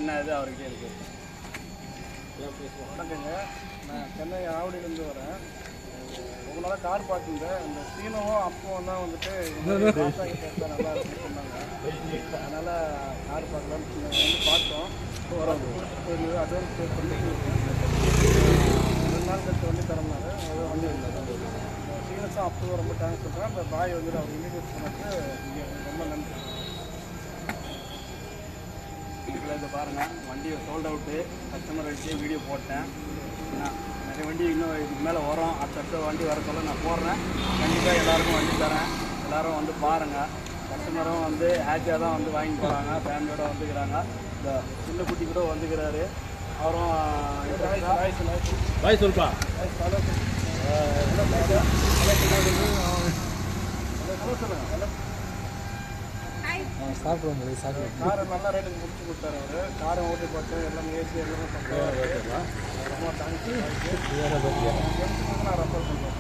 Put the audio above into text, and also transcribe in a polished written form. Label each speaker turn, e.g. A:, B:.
A: என்ன இது அவர்கிட்ட இருக்கு.
B: வணக்கங்க, நான் சென்னை ஆவடியிலேருந்து வரேன். ரொம்ப நாளாக கார் பார்க்குங்க. இந்த சீனவும் அப்பவும் தான் வந்துட்டு பேச நல்லா இருக்குன்னு சொன்னாங்க. அதனால் கார் பார்க்கலான்னு வந்து பார்த்தோம். அட்வான்ஸ் பே பண்ணி 2 நாள் கழிச்சு வண்டி தரமாரு. அது வண்டி இல்லை. சீனஸும் அப்பவும் ரொம்ப தேங்க்ஸ் சொல்கிறேன். அந்த பாய் வந்துட்டு அவர் இன்ட்ரடியூஸ் பண்ணக்கு ரொம்ப நன்றி.
A: இதை பாருங்கள், வண்டி சோல்ட் அவுட்டு. கஸ்டமர் வச்சு வீடியோ போட்டேன். நிறைய வண்டி இன்னும் இதுக்கு மேலே வரும். அடுத்த வண்டி வர சொல்ல நான் போடுறேன். கண்டிப்பாக எல்லாருக்கும் வண்டி தரேன். எல்லோரும் வந்து பாருங்கள். கஸ்டமரும் வந்து ஹேப்பியாக தான் வந்து வாங்கி போகிறாங்க. ஃபேமிலியோடு வந்துக்கிறாங்க. இந்த சின்ன குட்டி கூட வந்துக்கிறாரு. அவரும்
C: பாய் சொல்பா சாப்பிடுவோம்.
B: காரை நல்லா ரேட்டுக்கு முடிச்சு கொடுத்தாரு அவர். காரை ஓட்டி போட்டு எல்லாமே ஏசி எல்லாமே ரொம்ப தேங்க்ஸ். நான் ரெஃபர் பண்ணுறேன்.